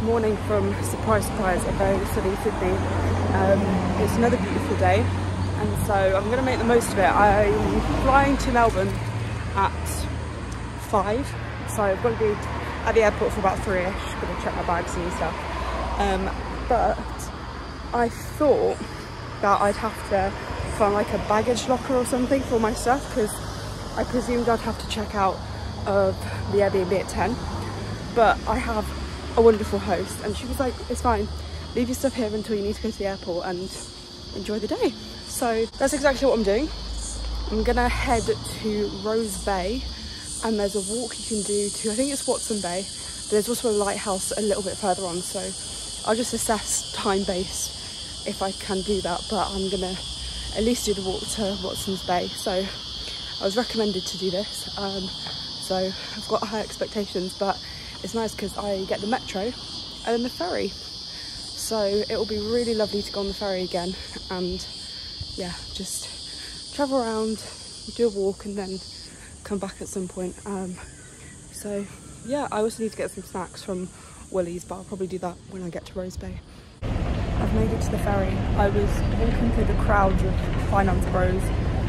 Morning from, surprise surprise, a very sunny Sydney. It's another beautiful day, and so I'm going to make the most of it. I'm flying to Melbourne at 5, so I've got to be at the airport for about 3ish, going to check my bags and stuff. But I thought that I'd have to find like a baggage locker or something for my stuff, because I presumed I'd have to check out of the Airbnb at 10, but I have a wonderful host and she was like, it's fine, leave your stuff here until you need to go to the airport and enjoy the day. So that's exactly what I'm doing. I'm gonna head to Rose Bay, and there's a walk you can do to, I think it's Watson Bay, but there's also a lighthouse a little bit further on, so I'll just assess time based if I can do that, but I'm gonna at least do the walk to Watson's Bay. So I was recommended to do this, so I've got high expectations, but it's nice because I get the metro and then the ferry, so it will be really lovely to go on the ferry again and yeah, just travel around, do a walk and then come back at some point. So yeah, I also need to get some snacks from Woolies, but I'll probably do that when I get to Rose Bay. I've made it to the ferry. I was walking through the crowd of finance bros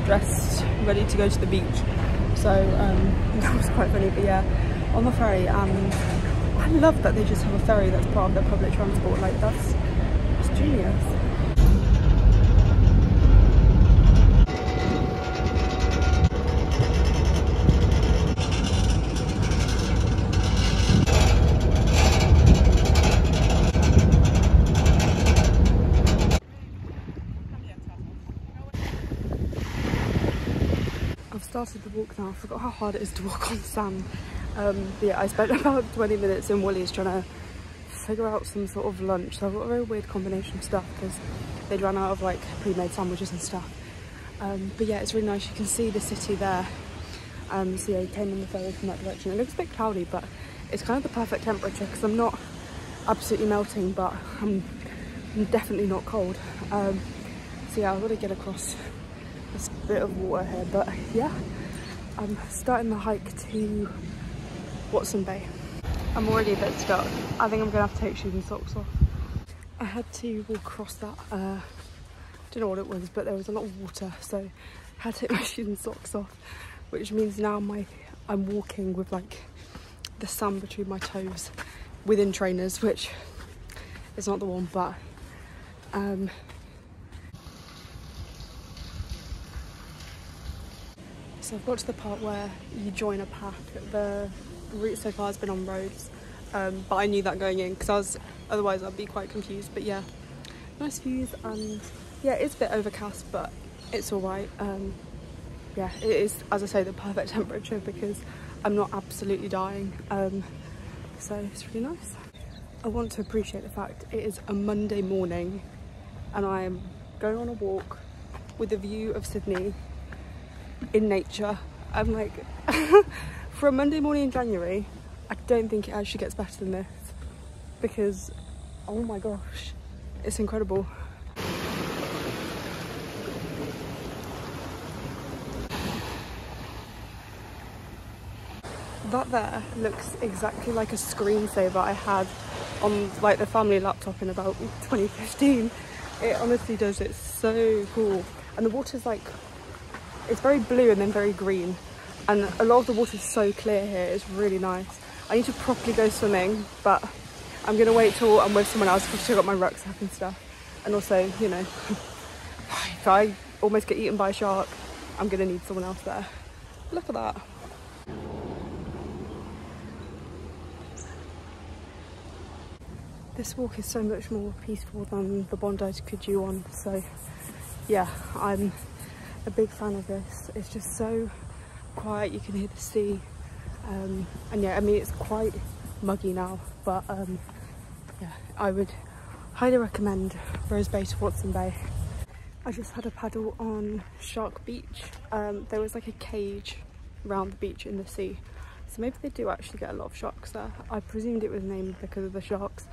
dressed ready to go to the beach, so that was quite funny. But yeah, on the ferry, and I love that they just have a ferry that's part of their public transport. Like that's genius. I've started the walk now. I forgot how hard it is to walk on sand. But yeah, I spent about 20 minutes in Woolies trying to figure out some sort of lunch. So I've got a very weird combination of stuff because they'd run out of like pre-made sandwiches and stuff. But yeah, it's really nice. You can see the city there. So yeah, you came in the ferry from that direction. It looks a bit cloudy, but it's kind of the perfect temperature because I'm not absolutely melting, but I'm definitely not cold. So yeah, I've got to get across this bit of water here, but yeah, I'm starting the hike to Watson Bay. I'm already a bit stuck. I think I'm gonna have to take shoes and socks off. I had to walk across that, don't know what it was, but there was a lot of water, so I had to take my shoes and socks off, which means now I'm walking with like the sand between my toes within trainers, which is not the one, but so I've got to the part where you join a path. The route so far has been on roads, but I knew that going in because otherwise I'd be quite confused. But yeah, nice views, and yeah, it's a bit overcast, but it's all right. Yeah, it is, as I say, the perfect temperature because I'm not absolutely dying, so it's really nice. I want to appreciate the fact it is a Monday morning and I am going on a walk with a view of Sydney in nature. I'm like, for a Monday morning in January, I don't think it actually gets better than this because, oh my gosh, it's incredible. That there looks exactly like a screensaver I had on like the family laptop in about 2015. It honestly does. It's so cool, and the water's like, it's very blue and then very green, and a lot of the water's so clear here. It's really nice. I need to properly go swimming, but I'm gonna wait till I'm with someone else because I've still got my rucksack and stuff, and also, you know, if I almost get eaten by a shark, I'm gonna need someone else there. Look at that. This walk is so much more peaceful than the Bondi to Coogee one, so yeah, I'm a big fan of this. It's just so quiet, you can hear the sea, and yeah, I mean, it's quite muggy now, but yeah, I would highly recommend Rose Bay to Watson Bay. I just had a paddle on Shark Beach. There was like a cage around the beach in the sea, so maybe they do actually get a lot of sharks there. I presumed it was named because of the sharks,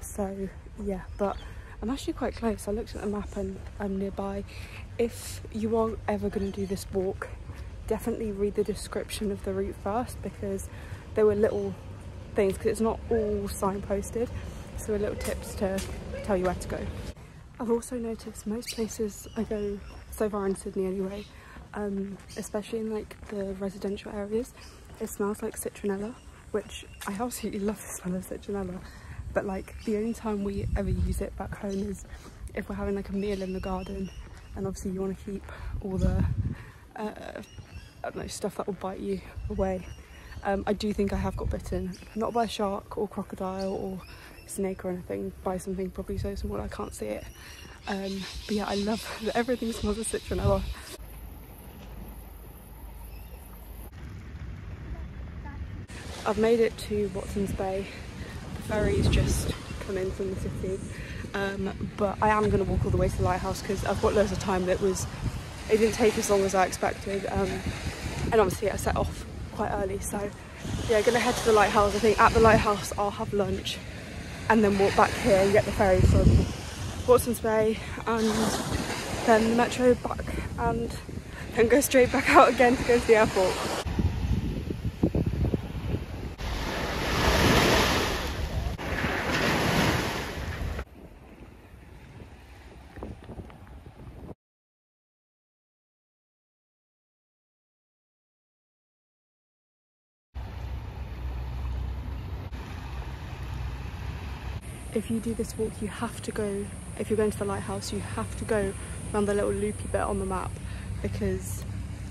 so yeah, but I'm actually quite close. I looked at the map and I'm nearby. If you are ever going to do this walk, definitely read the description of the route first, because there were little things because it's not all signposted, so little tips to tell you where to go. I've also noticed most places I go so far in Sydney anyway, especially in like the residential areas, it smells like citronella, which I absolutely love the smell of citronella, but like the only time we ever use it back home is if we're having like a meal in the garden, and obviously you want to keep all the I don't know, stuff that will bite you away. I do think I have got bitten, not by a shark or crocodile or snake or anything, by something probably so small I can't see it. But yeah, I love that everything smells of citronella. I've made it to Watson's Bay. The ferry's just come in from the city, but I am going to walk all the way to the lighthouse because I've got loads of time. It didn't take as long as I expected, and obviously I set off quite early, so yeah, gonna head to the lighthouse. I think at the lighthouse I'll have lunch and then walk back here and get the ferry from Watson's Bay and then the metro back and then go straight back out again to go to the airport. If you do this walk, you have to go, if you're going to the lighthouse, you have to go around the little loopy bit on the map because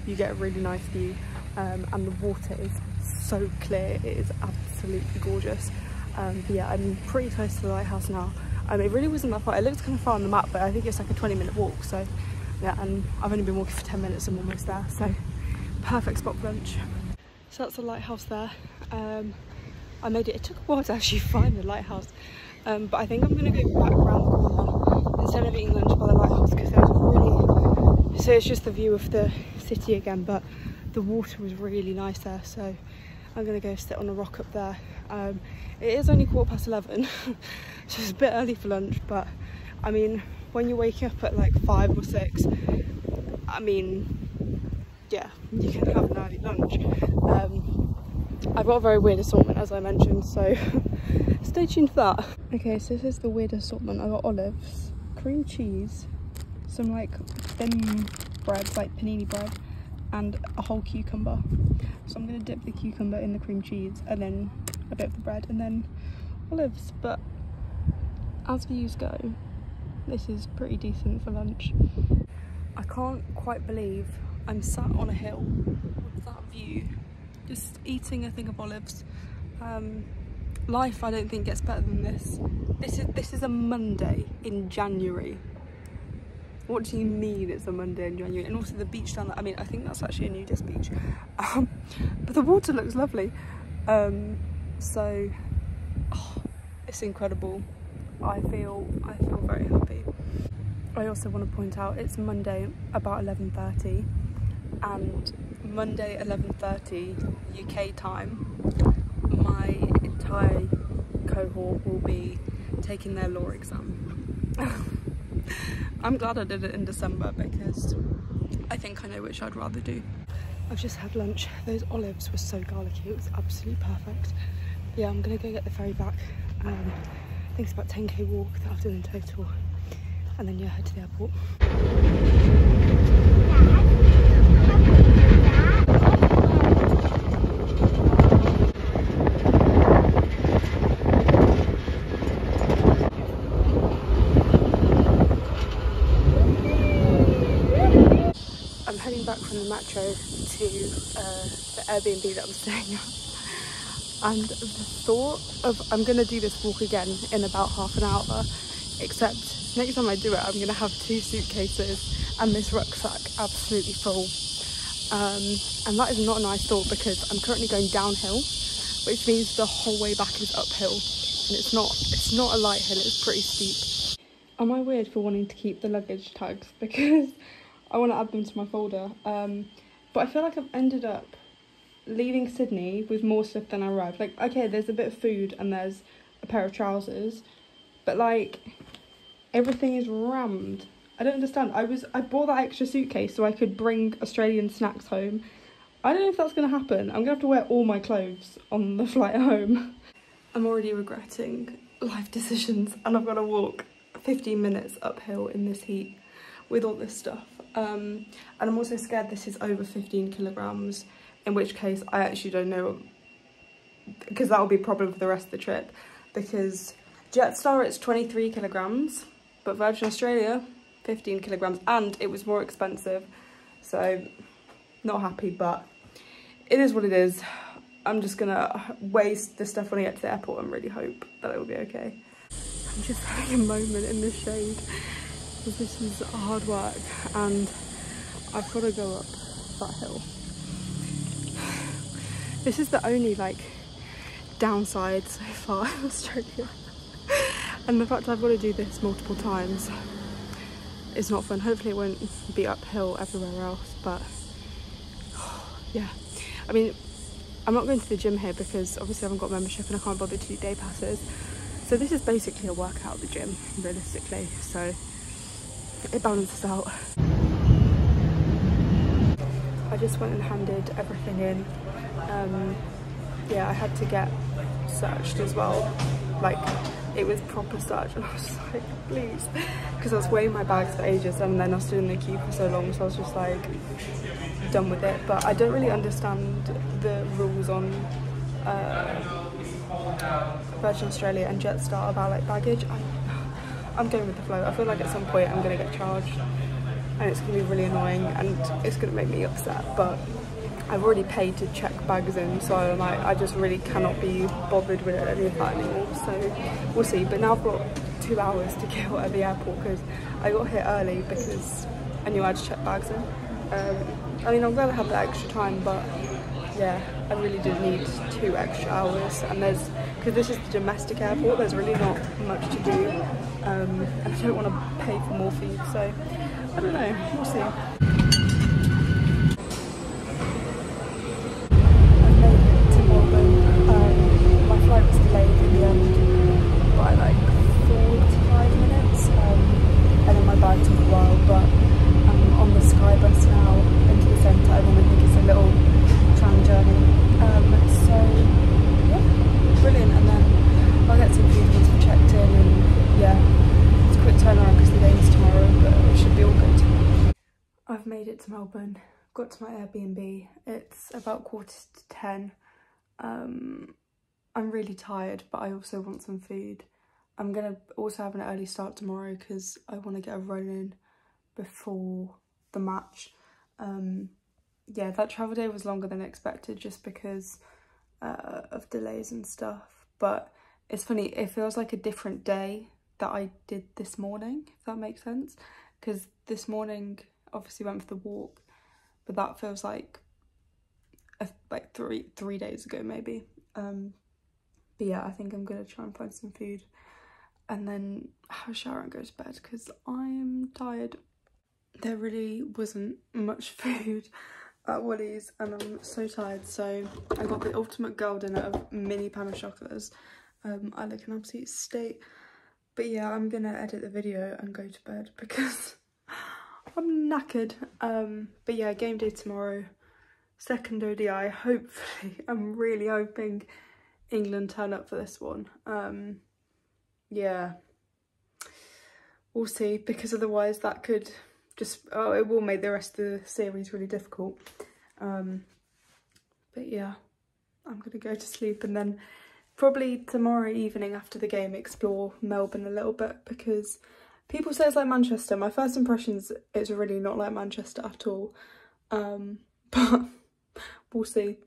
you get a really nice view, and the water is so clear, it is absolutely gorgeous. But yeah, I'm pretty close to the lighthouse now. It really wasn't that far, it looks kind of far on the map, but I think it's like a 20-minute walk, so yeah, and I've only been walking for 10 minutes, I'm almost there, so perfect spot for lunch. So that's the lighthouse there. I made it, it took a while to actually find the lighthouse. But I think I'm going to go back around the corner instead of eating lunch by the lighthouse because there was a really... So it's just the view of the city again, but the water was really nice there, so I'm going to go sit on a rock up there. It is only 11:15, so it's a bit early for lunch, but I mean, when you're waking up at like 5 or 6, I mean, yeah, you can have an early lunch. I've got a very weird assortment, as I mentioned, so stay tuned for that. Okay, so this is the weird assortment. I got olives, cream cheese, some like thin breads, like panini bread, and a whole cucumber. So I'm going to dip the cucumber in the cream cheese and then a bit of the bread and then olives. But as views go, this is pretty decent for lunch. I can't quite believe I'm sat on a hill with that view, just eating a thing of olives. Life, I don't think, gets better than this. This is a Monday in January. What do you mean it's a Monday in January? And also the beach down there, I mean, I think that's actually a nudist beach. But the water looks lovely. So, oh, it's incredible. I feel very happy. I also want to point out it's Monday about 11:30, and Monday 11:30 UK time, my entire cohort will be taking their law exam. I'm glad I did it in December because I think I know which I'd rather do. I've just had lunch. Those olives were so garlicky, it was absolutely perfect. Yeah, I'm gonna go get the ferry back. I think it's about 10k walk that I've done in total, and then yeah, head to the airport. I'm heading back from the metro to the Airbnb that I'm staying at, and the thought of I'm going to do this walk again in about half an hour, except next time I do it I'm going to have 2 suitcases and this rucksack absolutely full, and that is not a nice thought because I'm currently going downhill, which means the whole way back is uphill, and it's not a light hill, it's pretty steep. Am I weird for wanting to keep the luggage tags because I want to add them to my folder, but I feel like I've ended up leaving Sydney with more stuff than I arrived. Like, okay, there's a bit of food and there's a pair of trousers, but like everything is rammed. I don't understand. I bought that extra suitcase so I could bring Australian snacks home. I don't know if that's going to happen. I'm going to have to wear all my clothes on the flight home. I'm already regretting life decisions, and I've got to walk 15 minutes uphill in this heat with all this stuff. And I'm also scared this is over 15 kilograms, in which case I actually don't know, because that'll be a problem for the rest of the trip, because Jetstar it's 23 kilograms, but Virgin Australia 15 kilograms, and it was more expensive, so not happy, but it is what it is. I'm just gonna waste the stuff when I get to the airport and really hope that it will be okay. I'm just having a moment in the shade, because this is hard work and I've got to go up that hill. This is the only like downside so far in Australia, and the fact I've got to do this multiple times is not fun. Hopefully it won't be uphill everywhere else, but yeah, I mean, I'm not going to the gym here because obviously I haven't got membership and I can't bother to do day passes. So this is basically a workout at the gym, realistically. So it balances out. I just went and handed everything in. Yeah, I had to get searched as well. Like, it was proper search, and I was just like, please. Because I was weighing my bags for ages and then I stood in the queue for so long, so I was just like, done with it. But I don't really understand the rules on Virgin Australia and Jetstar about like baggage. I'm going with the flow. I feel like at some point I'm going to get charged and it's going to be really annoying and it's going to make me upset, but I've already paid to check bags in, so I'm like, I just really cannot be bothered with any of that anymore, so we'll see. But now I've got 2 hours to kill at the airport because I got here early because I knew I had to check bags in. I mean, I'm glad I had that extra time, but yeah, I really did need 2 extra hours, and because this is the domestic airport, there's really not much to do, and I don't want to pay for more food, so I don't know, we'll see. I've made it to Melbourne. My flight was delayed in the end by like 45 minutes, and then my bag took a while, but I'm on the Sky bus now into the centre, and I think it's a little tram journey. So yeah, brilliant. And then I'll get some food once I've checked in, and yeah, it's a quick turnaround because the day is tomorrow, but it should be all good. I've made it to Melbourne, got to my Airbnb. It's about 10:15. I'm really tired, but I also want some food. I'm gonna also have an early start tomorrow because I want to get a run in before the match. Yeah, that travel day was longer than expected just because of delays and stuff, but it's funny, it feels like a different day that I did this morning, if that makes sense, because this morning obviously went for the walk, but that feels like three days ago maybe. But yeah, I think I'm gonna try and find some food and then have a shower and go to bed because I'm tired. There really wasn't much food at Woolies and I'm so tired, so I got the ultimate girl dinner of mini pan of chocolates. I look an absolute state, but yeah, I'm gonna edit the video and go to bed because I'm knackered. But yeah, game day tomorrow, second ODI, hopefully. I'm really hoping England turn up for this one. Yeah, we'll see, because otherwise that could just, it will make the rest of the series really difficult. But yeah, I'm gonna go to sleep and then probably tomorrow evening after the game explore Melbourne a little bit, because people say it's like Manchester. My first impressions, it's really not like Manchester at all, but we'll see.